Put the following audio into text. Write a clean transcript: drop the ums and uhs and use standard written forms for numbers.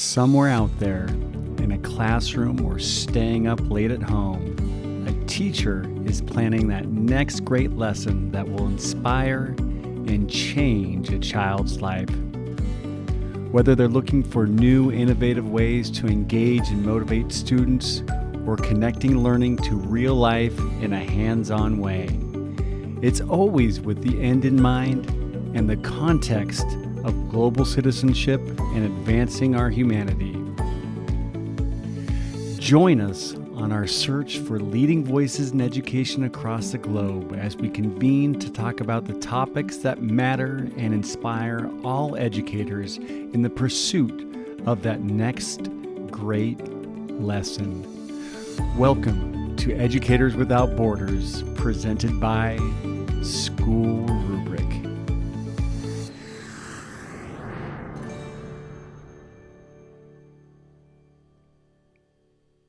Somewhere out there, in a classroom or staying up late at home, a teacher is planning that next great lesson that will inspire and change a child's life. Whether they're looking for new, innovative ways to engage and motivate students, or connecting learning to real life in a hands-on way, it's always with the end in mind and the context of global citizenship and advancing our humanity. Join us on our search for leading voices in education across the globe as we convene to talk about the topics that matter and inspire all educators in the pursuit of that next great lesson. Welcome to Educators Without Borders, presented by SchoolRubric.